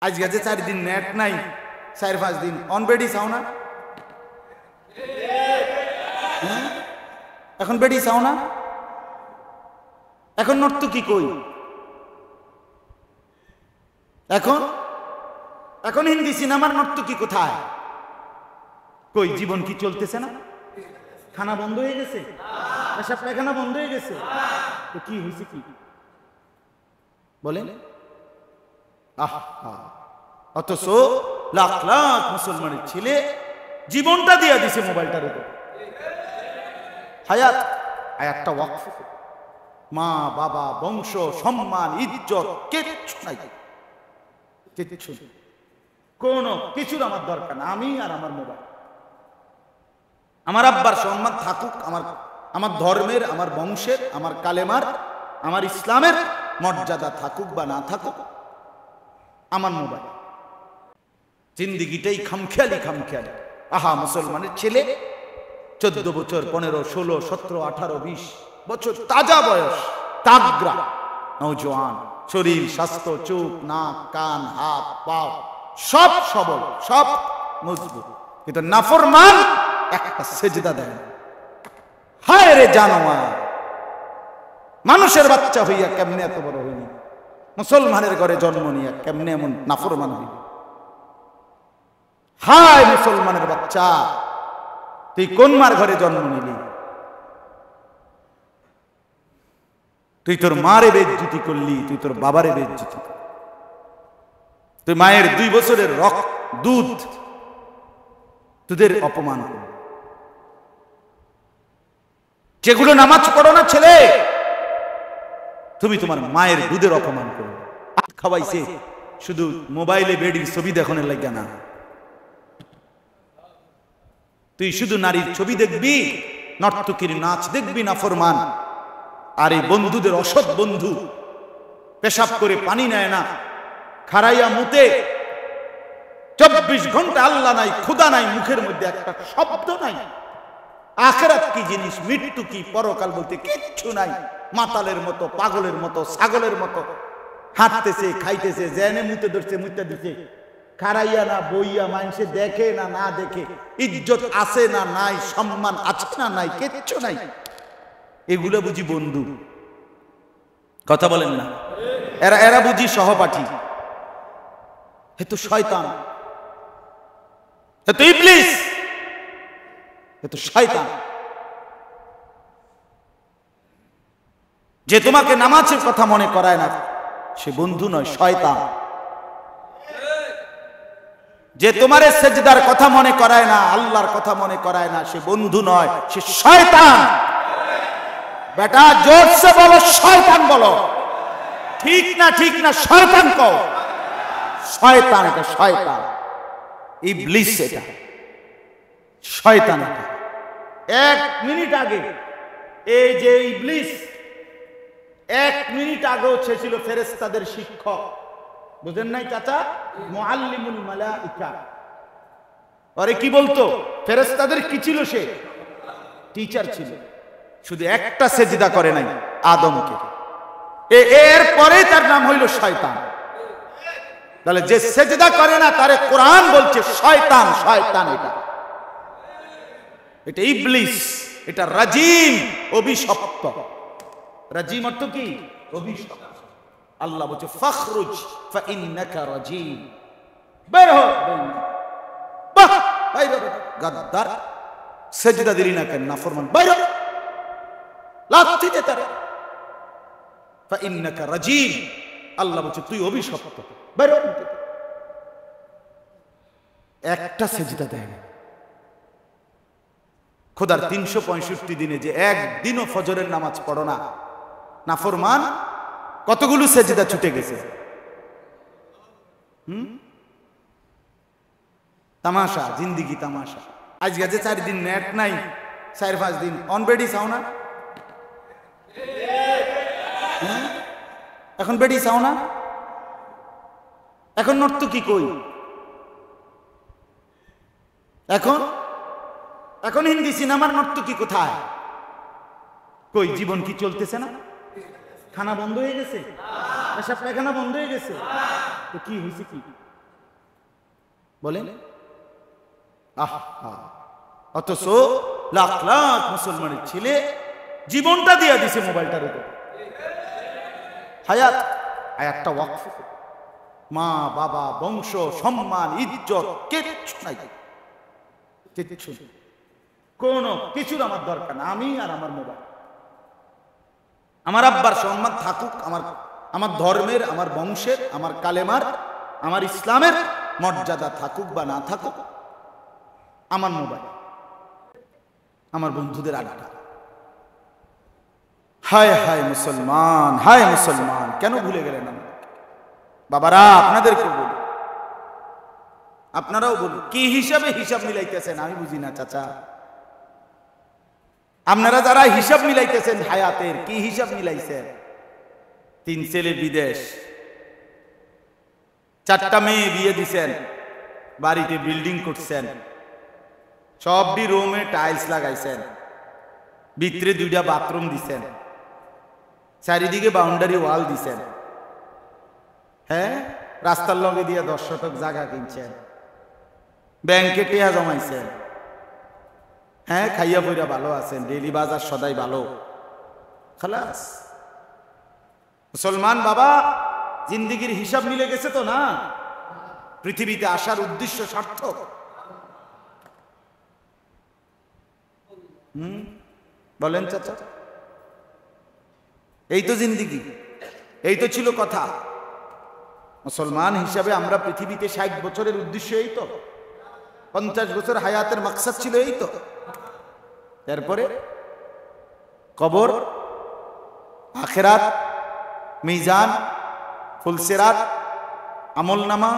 আজকে যে 4 দিন নেট নাই, 4-5 দিন অন বেডি চাও না? এখন বেডি চাও না? এখন নর্তকী কই? এখন এখন হিন্দি সিনেমার নর্তকী কোথায়? কই? জীবন কি চলতেছে না? খানা বন্ধ হয়ে গেছে? পেশাব পায়খানা বন্ধ হয়ে গেছে? তো কি হয়েছে? কি বলেন? অথচ লাখ লাখ মুসলমানের ছেলে জীবনটা দিয়ে দিছে মোবাইলটার উপর। হায়াত একটা ওয়াকফ, মা বাবা বংশ সম্মান ইজ্জত কিচ্ছু নাই, কিচ্ছু কোনো কিছুর আমার দরকার না। আমি আর আমার মোবাইল, আমার আব্বার সম্মান থাকুক, আমার ধর্মের, আমার বংশের, আমার কালেমার, আমার ইসলামের মর্যাদা থাকুক বা না থাকুক, আমার মোবাইল। জিন্দিগিটাই খামখেয়ালি খামখেয়ালি। আহা, মুসলমানের ছেলে 14 বছর 15 16 17 18 20 বছর, তাজা বয়স, তাগরা নওজোয়ান, শরীর স্বাস্থ্য, চোখ নাক কান হাত পা সব সবল, সব মজবুত, কিন্তু নাফরমান একটা সেজদা দেয় না। হায় রে জানোয়ার, মানুষের বাচ্চা হইয়া কেমনে এত বড় হইনি? মুসলমানের ঘরে জন্ম নিয়ে কেমনে এমন নাফরমান হইল? হায় মুসলমানের বাচ্চা, তুই কোন মার ঘরে জন্ম নিলি? তুই তোর মারে বেইজ্জতি করলি, তুই তোর বাবারে বেইজ্জতি করলি। তুই মায়ের 2 বছরের দুধ, দুধের অপমান করলি। যেগুলো নামাজ পড়ো না ছেলে, তুমি তোমার মায়ের দুধের অপমান করো। খাওয়াইছে শুধু মোবাইলে বেডির ছবি দেখানোর লাগা না। তুই শুধু নারীর ছবি দেখবি, নর্তকীর নাচ দেখবি, নাফরমান। আর এই বন্ধুদের, অসৎ বন্ধু, পেশাব করে পানি নেয় না, খারাইয়া মুতে 24 ঘন্টা আল্লাহ নাই, খুদা নাই, মুখের মধ্যে একটা শব্দ নাই। আখিরাত কি জিনিস, মৃত্যু কি, পরকাল বলতে কিচ্ছু নাই। মাতালের মতো, পাগলের মতো, ছাগলের মতো হাঁটতেছে, খাইতেছে, জেনে মুতে ধরছে, মুতে দিচ্ছে, খারাইয়া না বইয়া, মানুষে দেখে না না দেখে, ইজ্জত আছে না নাই, সম্মান আছে না নাই, কিচ্ছু নাই। এগুলো বুঝি বন্ধু? কথা বলেন না? এরা বুঝি সহপাঠী? এ তো শয়তান, এ তো ইবলিস, এ তো শয়তান। যে তোমাকে নামাজের কথা মনে করায় না, সে বন্ধু নয়, শয়তান। যে তোমারে সেজদার কথা মনে করায় না, আল্লাহর কথা মনে করায় না, সে বন্ধু নয়, সে শয়তান। বেটা জোরসে বলো, শয়তান বলো। ঠিক না, ঠিক না, শয়তান কও। শয়তান, এটা শয়তান, ইবলিস, এটা শয়তান। 1 মিনিট আগে এই যে ইবলিস, 1 মিনিট আগেও সে ছিল ফেরেশতাদের শিক্ষক। বুঝেন নাই চাচা? মুআল্লিমুল মালাইকা। আরে কি বলতো? ফেরেশতাদের কি ছিল? সে টিচার ছিল। শুধু একটা সেজদা করে নাই, আদমকে। এর পরে তার নাম হইল শয়তান। তাহলে যে সেজদা করে না, তারে কোরআন বলছে শয়তান। শয়তান এটা ইবলিস, এটা রাজিম, অভিশপ্ত। রাজিম অর্থ কি? অভিশপ্ত। আল্লাহ বলছে ফখরুজ ফাইন্নাকা রাজিম, বের হ। বাহ, বাইরে গাদ্দার, সেজদা দিলি না কেন নাফরমান? বাইরে লাথি দে তারে। ফাইন্নাকা রাজিম, আল্লাহ বলছে তুই অভিশপ্ত, বাইরে। একটা সেজদা দেয় না। খোদার 365 দিনে যে একদিনও ফজরের নামাজ পড়ো না, নাফরমান, কতগুলো সেজদা ছুটে গেছে। তামাশা, জিন্দিগি তামাশা। আজকে যে 4 দিন নেট নাই, 4-5 দিন অন বেডি চাও না? এখন বেডি চাও না? এখন নর্তকী কই? এখন হিন্দি সিনেমার নর্তকী কোথায়? কই? জীবন কি চলতেছে না? খানা বন্ধ হয়ে গেছে? পেশাব পায়খানা বন্ধ হয়ে গেছে? তো কি হয়েছে? কি বলেন। অথচ লাখ লাখ মুসলমানের ছেলে জীবনটা দিয়ে দিছে মোবাইলটার উপর। হায়াত একটা ওয়াকফ, মা বাবা বংশ সম্মান ইজ্জত কিচ্ছু নাই, কিচ্ছু কোন কিছুর আমার দরকার না। আমি আর আমার মোবাইল, আমার আব্বার সম্মান থাকুক, আমার ধর্মের, আমার বংশের, আমার কালেমার, আমার ইসলামের মর্যাদা থাকুক বা না থাকুক, আমার মোবাইল, আমার বন্ধুদের আড্ডা। হায় হায় মুসলমান, হায় মুসলমান, কেন ভুলে গেলেন? বাবারা আপনাদেরকে বলি, আপনারাও বলুন, কি হিসাবে হিসাব মিলাইতেছেন আমি বুঝি না চাচা। আপনারা যারা হিসাব মিলাইতেছেন হায়াতের, কি হিসাব মিলাইছেন? 3 ছেলে বিদেশ, 4টা মেয়ে বিয়ে দিছেন, বাড়িতে বিল্ডিং করছেন, সবটি রুমে টাইলস লাগাইছেন, ভিতরে 2টা বাথরুম দিছেন, চারিদিকে বাউন্ডারি ওয়াল দিছেন, হ্যাঁ, রাস্তার লগে দিয়ে 10 শতক জায়গা কিনছেন, ব্যাংকে টিয়া জমাইছেন, হ্যাঁ, খাইয়া পইরা ভালো আছেন, ডেইলি বাজার সদাই ভালো, খালাস। মুসলমান বাবা, জিন্দিগির হিসাব মিলে গেছে তো না? পৃথিবীতে আসার উদ্দেশ্য সার্থক? বলেন চাচা, এই তো জিন্দিগি, এই তো ছিল কথা। মুসলমান হিসাবে আমরা পৃথিবীতে 60 বছরের উদ্দেশ্য এই তো, 50 বছর হায়াতের মাকসাদ ছিল এই তো। এরপরে কবর, আখিরাত, মিজান, ফুলসিরাত, আমলনামা,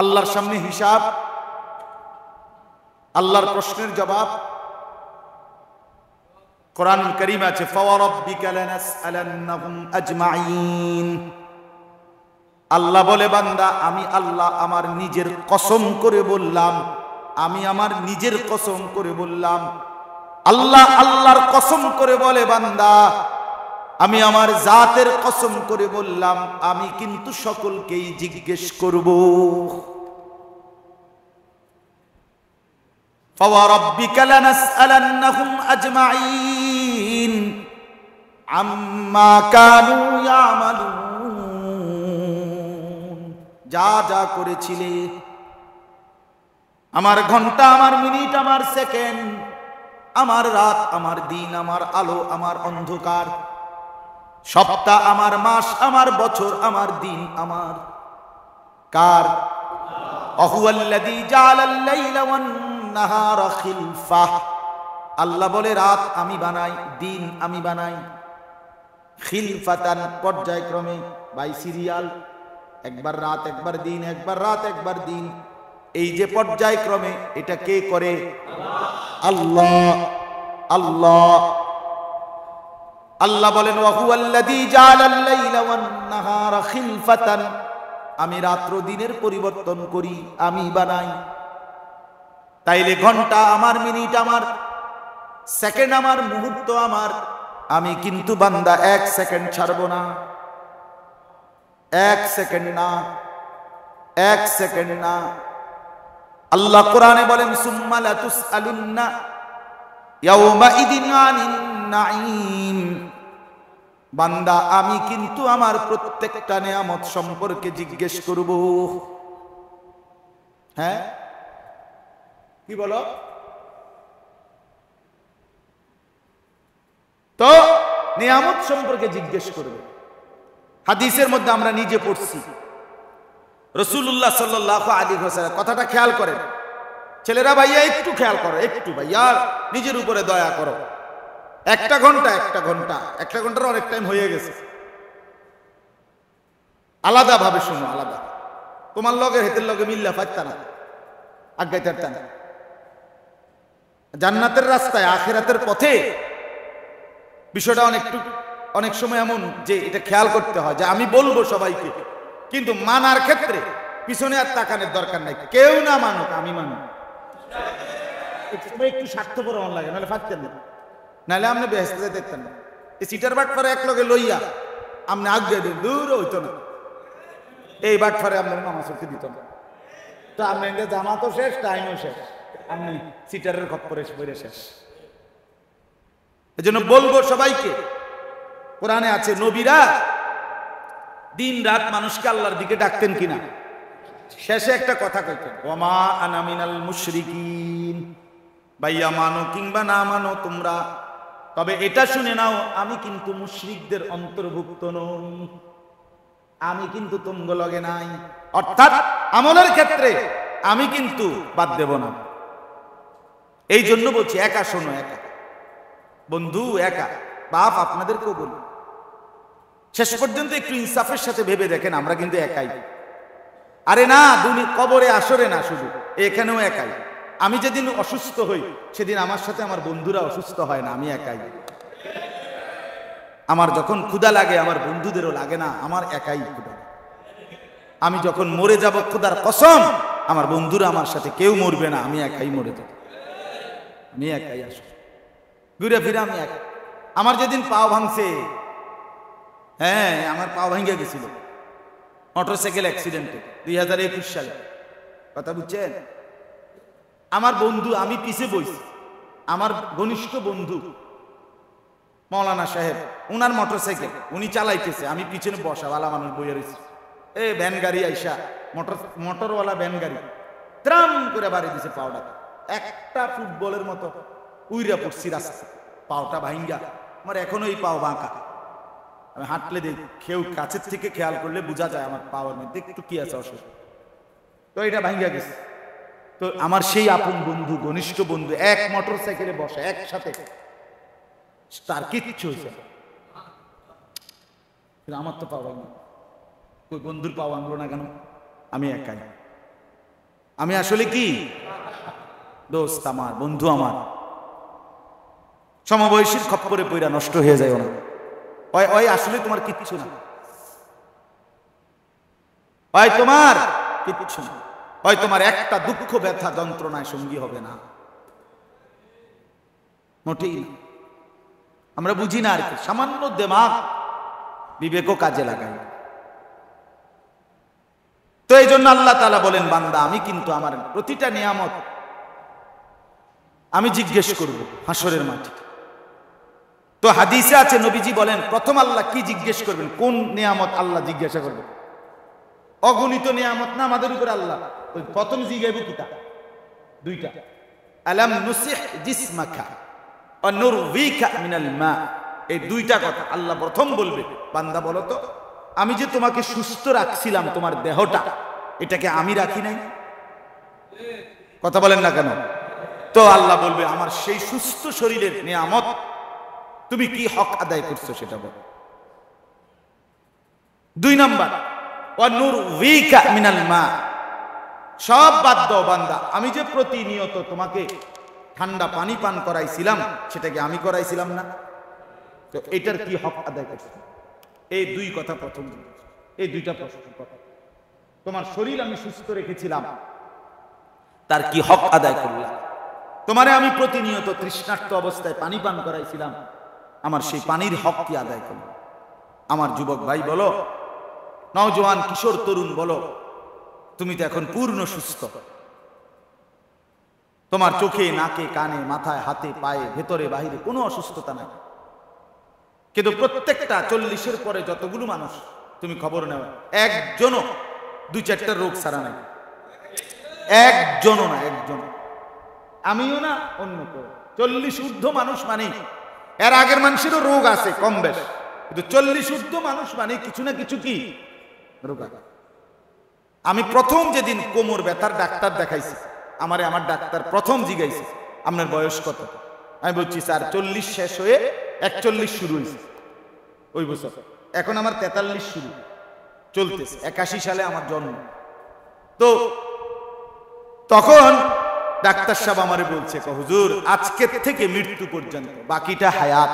আল্লাহর সামনে হিসাব, আল্লাহর প্রশ্নের জবাব। কোরআনুল কারীম আছে, ফাওয়ারাব্বিকা লানাসআলান্নাহুম আজমাইন। আল্লাহ বলে, বান্দা আমি আল্লাহ আমার নিজের কসম করে বললাম, আমি আমার নিজের কসম করে বললাম। আল্লাহ আল্লাহর কসম করে বলে, বান্দা আমি আমার জাতের কসম করে বললাম, আমি কিন্তু সকলকেই জিজ্ঞেস করব। ফাওয়ারাব্বিকা লানাসআলান্নাহুম আজমাইন আম্মা কানু ইয়ামালুন। যা যা করেছিলে, আমার ঘন্টা, আমার মিনিট, আমার সেকেন্ড, আমার রাত, আমার দিন, আমার আলো, আমার অন্ধকার, সপ্তাহ, আমার মাস, আমার বছর, আমার দিন, আমার কার? আহুয়াল্লাযী জাআলাল লাইলা ওয়ান নাহারা খিলফা। আল্লাহ বলে, রাত আমি বানাই, দিন আমি বানাই, খিলফাতান পর্যায়ক্রমে, বাই সিরিয়াল, একবার রাত একবার দিন, একবার রাত একবার দিন। এই যে পর্যায়ক্রমে, এটা কে করে? আল্লাহ। আল্লাহ আল্লাহ বলেন, ওয়া হুয়াল্লাযী জাআলাল লাইলা ওয়ান নাহারা খিলফাতান। আমি রাত্র দিনের পরিবর্তন করি, আমি বানাই। তাইলে ঘন্টা আমার, মিনিট আমার, সেকেন্ড আমার, মুহূর্ত আমার, আমি কিন্তু বান্দা 1 সেকেন্ড ছাড়বো না, 1 সেকেন্ড না, 1 সেকেন্ড না। আল্লাহ কোরআনে বলেন, সুম্মা লাতুসআলুন্না ইয়াওমাইদিন আনিন নাঈম। বান্দা আমি কিন্তু আমার প্রত্যেকটা নিয়ামত সম্পর্কে জিজ্ঞেস করব। হ্যাঁ, কি বলো? তো নিয়ামত সম্পর্কে জিজ্ঞেস করবে। হাদিসের মধ্যে আমরা নিজে পড়ছি, রাসূলুল্লাহ সাল্লাল্লাহু আলাইহি ওয়াসাল্লাম, কথাটা খেয়াল করেন ছেলেরা, ভাইয়া একটু খেয়াল করো, একটু ভাইয়া নিজের উপরে দয়া করো। 1 ঘন্টা, 1 ঘন্টার অনেক টাইম হয়ে গেছে। আলাদা ভাবে শুনো, আলাদা। তোমার লগের হেতের লগে মিল্লা পাইতা না, আগাইতে না। জান্নাতের রাস্তায়, আখিরাতের পথে বিষয়টা অনেক সময় এমন যে এটা খেয়াল করতে হয় যে আমি বলবো সবাইকে, কিন্তু মানার ক্ষেত্রে পিছনে আর তাকানোর দরকার নাই। কেউ না মানুক, আমি মানুক। একটু স্বার্থপর আমার লাগে, নাহলে পারতেন না, নাহলে আপনি বেহেশতে দেখতেন না। এই সিটার বাটফারে এক লগে লইয়া আপনি আগে দিন, দূর হইতো না। এই বাটফারে আপনার নামাজ পড়তে দিত না। তো আপনি জামা তো শেষ, টাইমও শেষ, আপনি সিটারের খপ্পরে পড়ে শেষ। এজন্য বলবো সবাইকে, কোরআনে আছে নবীরা দিন রাত মানুষকে আল্লাহর দিকে ডাকতেন কিনা। শেষে একটা কথা কইতেন, ওমা আনা মিনাল মুশরিকিন, ভাইয়া মানো কিংবা না মানো তোমরা, তবে এটা শুনে নাও আমি কিন্তু মুশরিকদের অন্তর্ভুক্ত নই, আমি কিন্তু তুঙ্গ লগে নাই। অর্থাৎ আমলের ক্ষেত্রে আমি কিন্তু বাদ দেব না। এই জন্য বলছি একা শোনো, একা বন্ধু, একা বাপ, আপনাদেরকেও বলি শেষ পর্যন্ত একটু ইনসাফের সাথে ভেবে দেখেন, আমরা কিন্তু একাই। আরে না, কবরে আসরে না, শুধু এখানেও একাই। আমি যেদিন অসুস্থ হই সেদিন আমার সাথে আমার বন্ধুরা অসুস্থ হয় না, আমি একাই। আমার যখন ক্ষুধা লাগে আমার বন্ধুদেরও লাগে না, আমার একাই ক্ষুধা। আমি যখন মরে যাব ক্ষুধার কসম, আমার বন্ধুরা আমার সাথে কেউ মরবে না, আমি একাই মরে যাব, আমি একাই আসব, ঘুরে ফিরে আমি একা। আমার যেদিন পাও ভাঙছে, হ্যাঁ আমার পাও ভাঙে গেছিল মোটরসাইকেল অ্যাক্সিডেন্টে 2021 সালে, কথা বুঝছেন? আমার বন্ধু, আমি পিছে বইছি, আমার ঘনিষ্ঠ বন্ধু মৌলানা সাহেব, উনার মোটরসাইকেল উনি চালাইতেছে, আমি পিছনে বসা, ভালো মানুষ বইয়া রয়েছি। ভ্যান গাড়ি আইসা, মোটরওয়ালা ভ্যান গাড়ি ত্রাম করে বাড়ি দিছে পাওটা, একটা ফুটবলের মতো উইরা পড়ছি রাস্তা, পাওটা ভাঙ্গা। আমার এখনো এই পাও বাঁকা, আমি হাঁটলে দেখি, কেউ কাছের থেকে খেয়াল করলে বোঝা যায় আমার পাওয়ার মধ্যে একটু কি আছে অসুবিধা। তো এটা ভাঙ্গা গেছে। তো আমার সেই আপন বন্ধু, ঘনিষ্ঠ বন্ধু, এক মোটরসাইকেলে বসে একসাথে, তার কিচ্ছু হয়েছে, আমার তো পাওয়া না। ওই বন্ধুর পাওয়া আনলো না কেন? আমি একাই। আমি আসলে কি দোস্ত, আমার বন্ধু, আমার সমবয়সীর খপ্পরে পইরা নষ্ট হয়ে যায় না। ওই আসলে তোমার কিচ্ছু না, ওই তোমার কিচ্ছু না, ওই তোমার একটা দুঃখ ব্যথা যন্ত্রণায় সঙ্গী হবে না, মোটেই না। আমরা বুঝি না আর কি, সামান্য দিমাগ বিবেকও কাজে লাগাই। তো এই জন্য আল্লাহ তাআলা বলেন, বান্দা আমি কিন্তু আমার প্রতিটা নিয়ামত আমি জিজ্ঞেস করব হাসরের মাঠে। তো হাদিসে আছে, নবীজি বলেন প্রথম আল্লাহ কি জিজ্ঞেস করবেন? কোন নিয়ামত আল্লাহ জিজ্ঞাসা করবেন? অগণিত নিয়ামত না আমাদের উপর আল্লাহ, ওই প্রথম জিজ্ঞাসা কিটা? দুইটা, আলাম নুসিহ জিসমাকা ওয়া নুরবিকা মিনাল মা। এই দুইটা কথা আল্লাহ প্রথম বলবে, বান্দা বলো তো আমি যে তোমাকে সুস্থ রাখছিলাম, তোমার দেহটা, এটাকে আমি রাখি নাই? কথা বলেন না কেন? তো আল্লাহ বলবে আমার সেই সুস্থ শরীরের নিয়ামত তুমি কি হক আদায় করছো সেটা বলো। দুই নাম্বার, ওয়া নুরবিকা মিনাল মা, সব বাদ দাও বান্দা, আমি যে প্রতিনিয়ত তোমাকে ঠান্ডা পানি পান করাইছিলাম সেটাকে আমি করাইছিলাম না? তো এটার কি হক আদায় করছো? এই দুই কথা প্রথম, এই দুইটা প্রশ্নের কথা। তোমার শরীর আমি সুস্থ রেখেছিলাম, তার কি হক আদায় করলাম? তোমারে আমি প্রতিনিয়ত তৃষ্ণার্ত অবস্থায় পানি পান করাইছিলাম, আমার সেই পানির হক কি আদায় করলাম? আমার যুবক ভাই বলো, নওজোয়ান কিশোর তরুণ বলো, তুমি তো এখন পূর্ণ সুস্থ, তোমার চোখে, নাকে, কানে, মাথায়, হাতে, পায়ে, ভেতরে বাহিরে কোনো অসুস্থতা নাই। কিন্তু প্রত্যেকটা 40-এর পরে যতগুলো মানুষ তুমি খবর নেও, একজনও 2-4টা রোগ ছাড়া নাই, একজনও না, একজন, আমিও না, অন্য কেউ। 40 ঊর্ধ্ব মানুষ মানে, এর আগের মানুষেরও রোগ আছে কম বেশ, কিন্তু 40 ঊর্ধ্ব মানুষ মানে কিছু না কিছু কি রোগ আছে। আমি প্রথম যেদিন কোমর ব্যথার ডাক্তার দেখাইছি, আমার ডাক্তার প্রথম জিজ্ঞাসা, আপনার বয়স কত? আমি বলছি স্যার 40 শেষ হয়ে 41 শুরু হয়েছে ওই বছর, এখন আমার 43 শুরু চলতেছে, 81 সালে আমার জন্ম। তো তখন ডাক্তার সাহেব আমারে বলছে, হুজুর আজকের থেকে মৃত্যু পর্যন্ত বাকিটা হায়াত,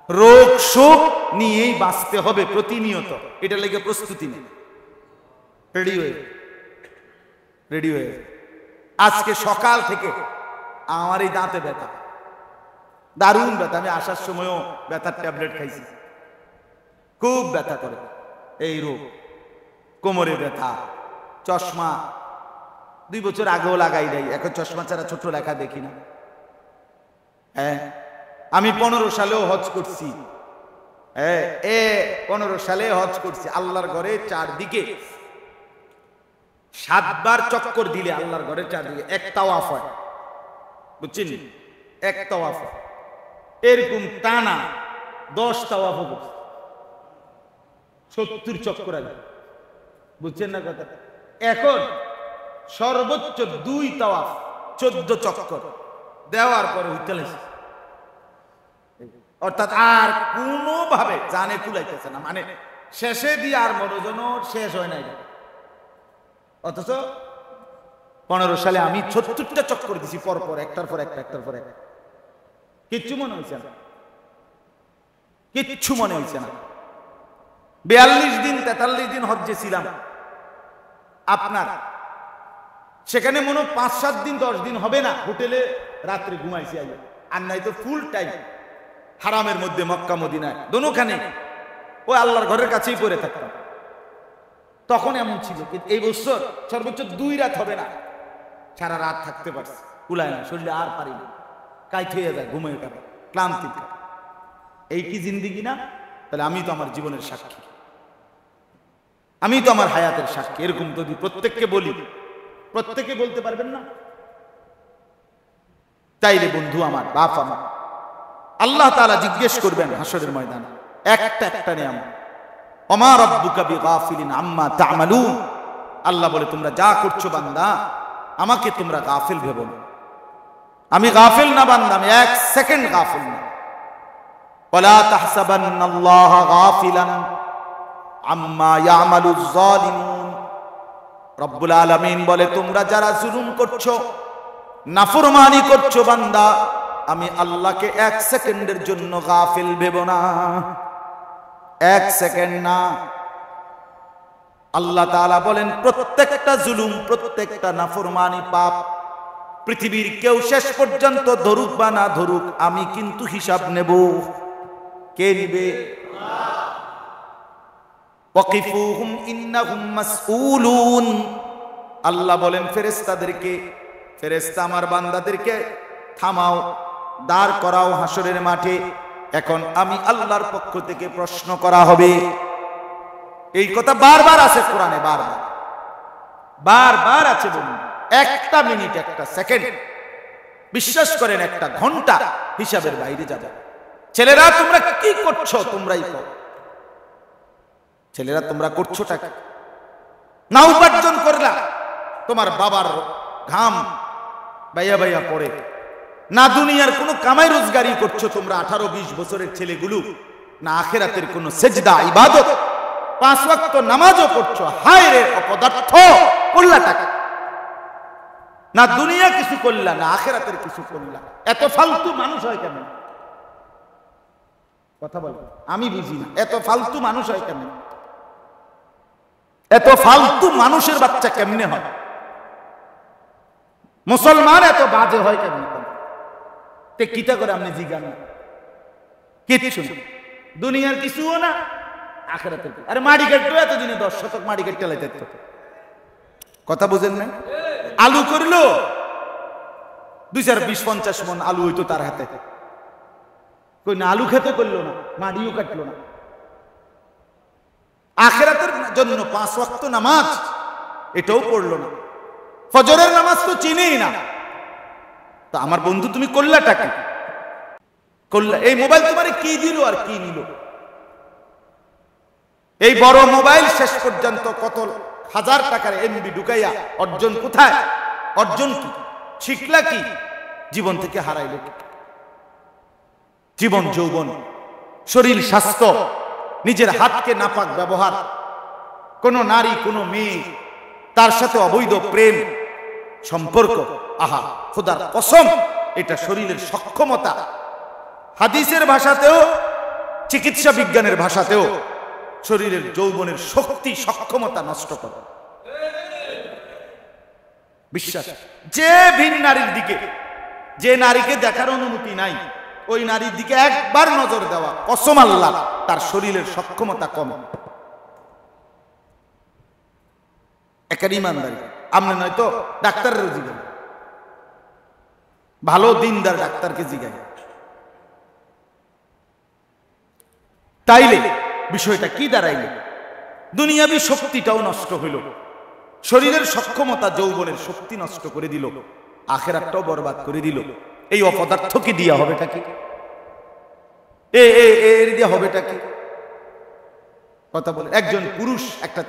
রোগ শোক নিয়েই বাঁচতে হবে প্রতিনিয়ত, এটা লেগে প্রস্তুতি নেই, রেডি হয়ে। আজকে সকাল থেকে আমার এই দাঁতে ব্যথা, দারুণ ব্যথা, আমি আসার সময়ও ব্যথার ট্যাবলেট খাইছি, খুব ব্যথা করে এই রোগ, কোমরে ব্যথা, চশমা 2 বছর আগেও লাগাই নাই, এখন চশমা ছাড়া ছোট লেখা দেখি না। হ্যাঁ, আমি 15 সালেও হজ করছি। 15 সালে হজ করছি। আল্লাহর ঘরে চারদিকে 7 বার চক্কর দিলে আল্লাহর ঘরের চারদিকে এক তাওয়াফ হয়, বুঝছেন? এক তাওয়াফ এরকম টানা 10 তাওয়াফ করছে, 70 চক্কর আগে, বুঝছেন না কথা? এখন সর্বোচ্চ 2 তাওয়াফ 14 চক্কর দেওয়ার পরে উঠতেছে, অর্থাৎ আর কোনোভাবে জানে কুলাইতেছে না, মানে শেষে দিয়ে আর মনোজন শেষ হয় নাই। অথচ 15 সালে আমি 70টা চক্কর দিছি পরপর, একটার পর একটা, একটার পর একটা। কিচ্ছু মনে হয়েছে না, কিচ্ছু মনে হয়েছে না। 42 দিন 43 দিন হজ্জে ছিলাম আপনার, সেখানে মনে 5-7 দিন 10 দিন হবে না হোটেলে রাত্রে ঘুমাইছি আগে, আর নাই তো ফুল টাইম হারামের মধ্যে মক্কা মদিনায় দোনোখানে ওই আল্লাহর ঘরের কাছেই পড়ে থাকতাম। তখন এমন ছিল, কিন্তু এই বছর সর্বোচ্চ 2 রাত হবে না, সারা রাত থাকতে পারছি, কুলায় না, শরীরে আর পারি না, কাইট হয়ে যায়, ঘুমিয়ে কাটে, ক্লান্তি। এই কি জিন্দিগি না? তাহলে আমি তো আমার জীবনের সাক্ষী, আমি তো আমার হায়াতের সাক্ষী। এরকম যদি প্রত্যেককে বলি, প্রত্যেকে বলতে পারবেন না? তাইলে বন্ধু আমার, বাপ আমার, আল্লাহ তাআলা জিজ্ঞেস করবেন হাসরের ময়দানে একটা একটা নিয়ামত, ওমা রাব্বুকা বিগাফিলিন আম্মা তা'মালুন। আল্লাহ বলে, তোমরা যা করছো বান্দা, আমাকে তোমরা গাফিল ভেবো না। আমি গাফিল না বান্দা, আমি 1 সেকেন্ড গাফিল না। ওয়ালা তাহসাবান্নাল্লাহা গাফিলান আম্মা ইয়ামালুজ জালিমুন। রব্বুল আলামিন বলে, তোমরা যারা জুলুম করছো, নাফরমানি করছো বান্দা, আমি আল্লাহকে 1 সেকেন্ডের জন্য গাফিল ভেবো না, 1 সেকেন্ড না। আল্লাহ তাআলা বলেন, প্রত্যেকটা জুলুম, প্রত্যেকটা নাফরমানি, পাপ, পৃথিবীর কেউ শেষ পর্যন্ত ধরুক বা না ধরুক, আমি কিন্তু হিসাব নেব। কে নিবে? ওয়াকিফুহুম ইন্নাহুম মাসউলুন। আল্লাহ বলেন ফেরেশতাদেরকে, ফেরেশতা আমার বান্দাদেরকে থামাও, দাঁড় করাও হাসরের মাঠে, এখন আমি আল্লাহর পক্ষ থেকে প্রশ্ন করা হবে। এই কথা বারবার আছে কোরআনে, বারবার বারবার আছে। বলুন, একটা মিনিট, একটা সেকেন্ড, বিশ্বাস করেন একটা ঘন্টা হিসাবের বাইরে যাবে। ছেলেরা তোমরা কি করছো? তোমরাই করো। ছেলেরা তোমরা করছোটা কি? না উপার্জন করলা, তোমার বাবার ঘাম বাইয়া বাইয়া পড়ে, না দুনিয়ার কোনো কামাই রোজগারি করছো তোমরা 18-20 বছরের ছেলেগুলো, না আখিরাতের কোনো সেজদা ইবাদত 5 ওয়াক্ত নামাজও পড়ছো, হায় রে অপদার্থ, করলাটা কি? না দুনিয়া কিছু করলা, না আখিরাতের কিছু করলা। এত ফালতু মানুষ হয় কেন? কথা বল, আমি বুঝি না, এত ফালতু মানুষ হয় কেন? এত ফালতু মানুষের বাচ্চা কেমনে হয়? মুসলমান এত বাজে হয় কেমন? তে কিটা করে আপনি জিজ্ঞান না, কিচ্ছু দুনিয়ার কিছুও না, আখিরাতের। আরে মাটি কাটতো এতদিনে 10 শতক মাটি কাটতে লাইতে, কথা বুঝেন না? আলু করলো 2-4-20-50 মন আলু হইতো তার হাতে, কই না আলু খেতে করলো না, মাটিও কাটলো না। আখিরাতের জন্য 5 ওয়াক্ত নামাজ এটাও পড়লো না, ফজরের নামাজ তো চিনেই না। তো আমার বন্ধু, তুমি করলাটা কি? করলা এই মোবাইল তোমারে কি দিল আর কি নিল? এই বড় মোবাইল শেষ পর্যন্ত কত হাজার টাকার এমবি ঢুকাইয়া অর্জন কোথায়? অর্জন কি? শিখলা কি? জীবন থেকে হারাইল কি? জীবন, যৌবন, শরীর, স্বাস্থ্য, নিজের হাতকে নাপাক ব্যবহার, কোন নারী, কোন মেয়ে, তার সাথে অবৈধ প্রেম সম্পর্ক, আহা খোদার কসম, এটা শরীরের সক্ষমতা, হাদিসের ভাষাতেও, চিকিৎসা বিজ্ঞানের ভাষাতেও শরীরের যৌবনের শক্তি, সক্ষমতা নষ্ট করে। বিশ্বাস, যে ভিন নারীর দিকে, যে নারীকে দেখার অনুমতি নাই, ওই নারীর দিকে একবার নজর দেওয়া, কসম আল্লাহ, তার শরীরের সক্ষমতা কম। একটা ইমানদারি। আপনি নয়তো ডাক্তারের জিগাই, ভালো দিনদার ডাক্তারকে জিগাই। তাইলে বিষয়টা কি দাঁড়াইল? দুনিয়াবি শক্তিটাও নষ্ট হইল, শরীরের সক্ষমতা যৌবনের শক্তি নষ্ট করে দিল, আখিরাতটাও বরবাদ করে দিল। এই অপদার্থ কি দিয়া হবেটা কি? এর দিয়া হবেটা কি? কথা বলে একজন পুরুষ, একটা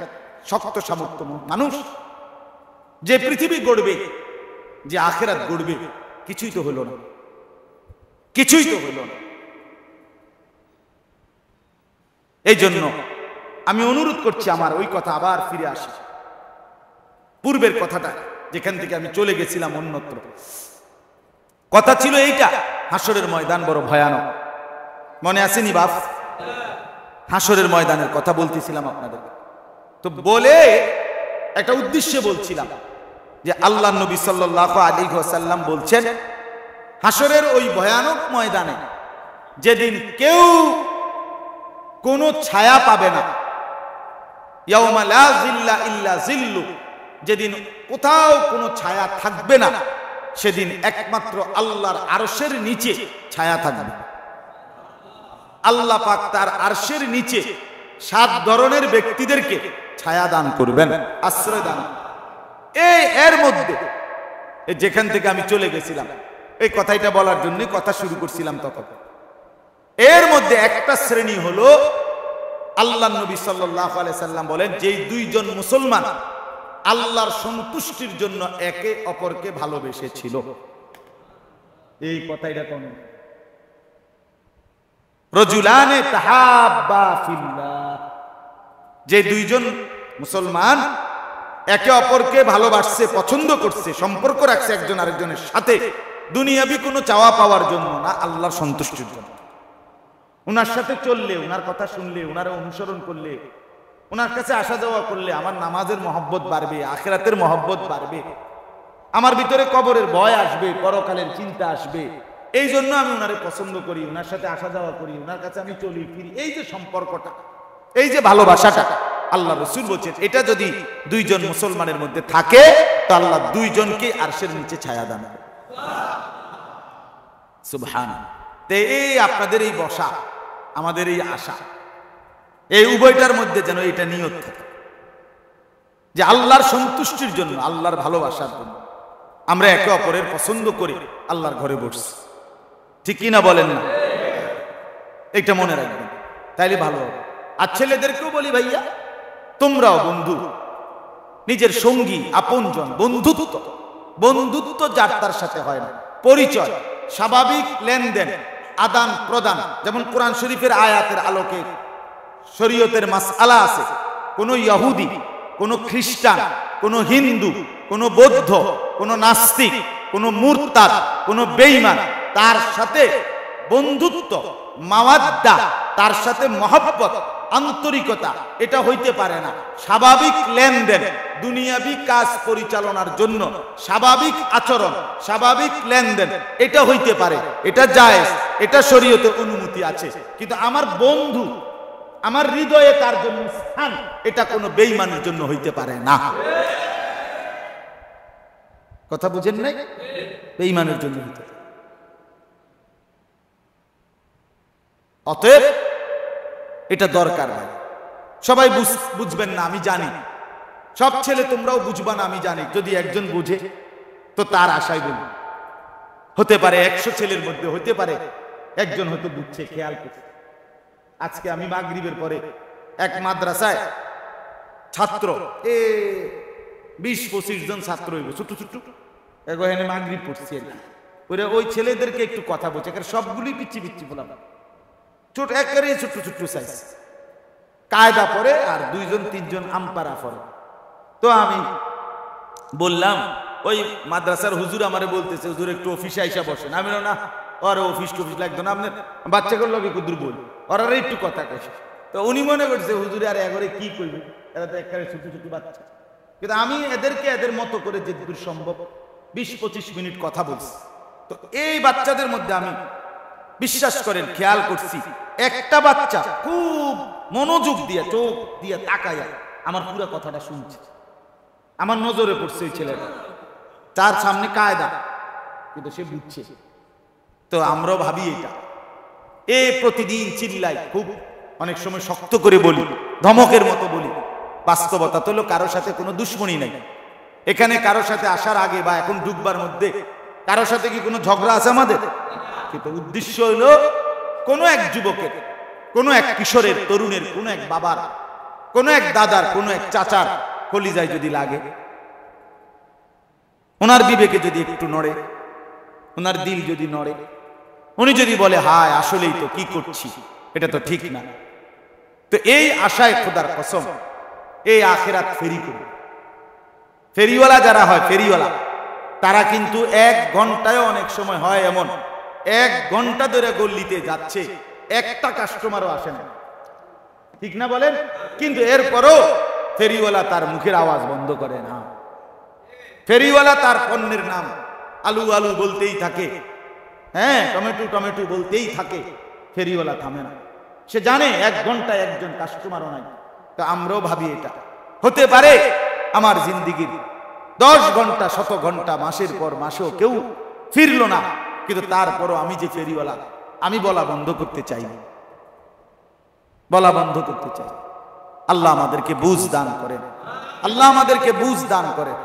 শক্ত সামর্থ্য মানুষ, যে পৃথিবী গড়বে, যে আখিরাত গড়বে, কিছুই তো হলো না, কিছুই তো হলো না। এই জন্য আমি অনুরোধ করছি, আমার ওই কথা আবার ফিরে আসে, পূর্বের কথাটা যেখান থেকে আমি চলে গেছিলাম অন্যত্র। কথা ছিল এইটা, হাসরের ময়দান বড় ভয়ানক, মনে আসেনি বাপ? হাসরের ময়দানের কথা বলতেছিলাম আপনাদের। তো বলে একটা উদ্দেশ্যে বলছিলাম যে আল্লাহ নবী সাল্লাল্লাহু আলাইহি ওয়াসাল্লাম বলছেন, হাসরের ওই ভয়ানক ময়দানে যেদিন কেউ কোনো ছায়া পাবে না, ইয়াউমা লা জিল্লা ইল্লা জিল্লু, যেদিন কোথাও কোনো ছায়া থাকবে না, সেদিন একমাত্র আল্লাহর আরশের নিচে ছায়া থাকবে। আল্লাহ পাক তার আরশের নিচে 7 ধরনের ব্যক্তিদেরকে ছায়া দান করবেন, আশ্রয় দান। এর মধ্যে যেখান থেকে আমি চলে গেছিলাম, এই কথাটা বলার জন্য কথা শুরু করছিলাম তখন, এর মধ্যে একটা শ্রেণী হলো আল্লাহ নবী সাল্লাল্লাহু আলাইহি সাল্লাম বলেন, যেই দুইজন মুসলমান আল্লাহর সন্তুষ্টির জন্য একে অপরকে ভালোবেসেছিল। এই কথাটা কোন রজুলানে তাহাব্বা ফিল্লাহ, যে দুইজন মুসলমান একে অপরকে ভালোবাসছে, পছন্দ করছে, সম্পর্ক রাখছে একজন আরেকজনের সাথে, দুনিয়াবি কোনো চাওয়া পাওয়ার জন্য না, আল্লাহর সন্তুষ্টির জন্য। উনার সাথে চললে, উনার কথা শুনলে, উনারে অনুসরণ করলে, উনার কাছে আসা যাওয়া করলে আমার নামাজের মহব্বত বাড়বে, আখিরাতের মহব্বত বাড়বে, আমার ভিতরে কবরের ভয় আসবে, পরকালের চিন্তা আসবে। এই জন্য আমি উনারে পছন্দ করি, উনার সাথে আসা যাওয়া করি, উনার কাছে আমি চলি ফিরি। এই যে সম্পর্কটা, এই যে ভালোবাসাটা, আল্লাহ রাসূল বলেছেন এটা যদি দুইজন মুসলমানের মধ্যে থাকে, তো আল্লাহ দুইজনকে আরশের নিচে ছায়া দান করে। সুবহানাল্লাহ। এই আপনাদের এই বসা, আমাদের এই আশা, এই উভয়টার মধ্যে যেন এটা নিয়ত থাকে যে আল্লাহর সন্তুষ্টির জন্য, আল্লাহর ভালোবাসার জন্য আমরা একে অপরের পছন্দ করে আল্লাহর ঘরে বসছি। ঠিক কিনা বলেন না? এটা মনে রাখবেন, তাইলে ভালো হবে। আর ছেলেদেরকেও বলি, ভাইয়া তোমরাও বন্ধু, নিজের সঙ্গী আপনজন, বন্ধুত্ব, বন্ধুত্ব যার তার সাথে হয় না, পরিচয়, স্বাভাবিক লেনদেন, আদান প্রদান, যেমন কোরআন শরীফের আয়াতের আলোকে শরীয়তের মাসআলা আছে। কোন ইহুদি, কোন খ্রিস্টান, কোন হিন্দু, কোন বৌদ্ধ, কোন নাস্তিক, কোন মুরতাদ, কোন বেঈমান, তার সাথে বন্ধুত্ব, মাওয়াদ্দা, তার সাথে মহব্বত, আন্তরিকতা, এটা হইতে পারে না। স্বাভাবিক লেনদেন, দুনিয়াবি কাজ পরিচালনার জন্য স্বাভাবিক আচরণ, স্বাভাবিক লেনদেন, এটা হইতে পারে, এটা জায়েজ, এটা শরীয়তে অনুমতি আছে। কিন্তু আমার বন্ধু, আমার হৃদয়ে তার জন্য স্থান, এটা কোনো বেঈমানের জন্য হইতে পারে না। কথা বুঝেন নাই? বেঈমানের জন্য হইতে পারে। অতএব এটা দরকার ভাই, সবাই বুঝবেন না আমি জানি, সব ছেলে তোমরাও বুঝবা না আমি জানি। যদি একজন বুঝে তো তার আশায় বলি, হতে পারে 100 ছেলের মধ্যে হতে পারে একজন হয়তো বুঝছে, খেয়াল করছে। আজকে আমি মাগরিবের পরে এক মাদ্রাসায় ছাত্র, 20-25 জন ছাত্র হইব, ছোট ছোট, এখানে মাগরিব পড়ছি আর কি। ওই ছেলেদেরকে একটু কথা বলছে, সবগুলি পিচ্ছি পিচ্ছি বললাম, ছোট একেবারে ছোট ছোট সাইজ, কায়দা পরে আর 2-3 আমপারা পরে। তো আমি বললাম, ওই মাদ্রাসার হুজুর আমারে বলতেছে, হুজুর একটু অফিসে আইসা বসেন। আমি না, ওর অফিস টফিস লাগতো না, আপনার বাচ্চাগুলো লগে কুদুর বলি, ওরা একটু কথা কইছে। তো উনি মনে করছে হুজুরে আর এগরে কি কইবে, এরা তো একেবারে ছোট ছোট বাচ্চা। কিন্তু আমি এদেরকে এদের মতো করে যে দূর সম্ভব 20-25 মিনিট কথা বলছি। তো এই বাচ্চাদের মধ্যে আমি বিশ্বাস করেন খেয়াল করছি, একটা বাচ্চা খুব মনোযোগ দিয়ে, চোখ দিয়ে তাকায়া আমার পুরো কথাটা শুনছে। আমার নজরে পড়ছে ওই ছেলেটা, তার সামনে কায়দা, কিন্তু সে বুঝছে। তো আমরাও ভাবি এটা, প্রতিদিন চিল্লাই, খুব অনেক সময় শক্ত করে বলি, ধমকের মতো বলি। বাস্তবতা তো হলো কারোর সাথে কোনো দুশ্মনী নাই। এখানে কারোর সাথে আসার আগে বা এখন ডুববার মধ্যে কারোর সাথে কি কোনো ঝগড়া আছে আমাদের? কিন্তু উদ্দেশ্য হলো কোনো এক যুবকের, কোনো এক কিশোরের, তরুণের, কোনো এক বাবার, কোনো এক দাদার, কোনো এক চাচার কলিজায় যদি লাগে, ওনার বিবেকে যদি একটু নড়ে, ওনার দিল যদি নড়ে, উনি যদি বলে হায় আসলেই তো কি করছি, এটা তো ঠিক না, তো এই আশায় খোদার কসম এই আখিরাত ফেরি করবে। ফেরিওয়ালা যারা হয়, ফেরিওয়ালা তারা কিন্তু 1 ঘন্টায় অনেক সময় হয় এমন 1 ঘন্টা ধরে গল্লিতে যাচ্ছে, একটা কাস্টমারও আসে না, ঠিক না বলেন? কিন্তু এরপরও ফেরিওয়ালা তার মুখের আওয়াজ বন্ধ করে না। ফেরিওয়ালা তার পণ্যের নাম আলু আলু বলতেই থাকে, হ্যাঁ টমেটো টমেটো বলতেই থাকে, ফেরিওয়ালা থামে না। সে জানে 1 ঘন্টায় একজন কাস্টমারও নাই। তো আমরাও ভাবি এটা হতে পারে আমার জিন্দিগির 10 ঘন্টা, 100 ঘন্টা, মাসের পর মাসেও কেউ ফিরলো না, কিন্তু তারপরও আমি যে ফেরিওয়ালা, আমি বলা বন্ধ করতে চাই, বলা বন্ধ করতে চাই। আল্লাহ আমাদেরকে বুঝ দান করেন, আল্লাহ আমাদেরকে বুঝ দান করেন।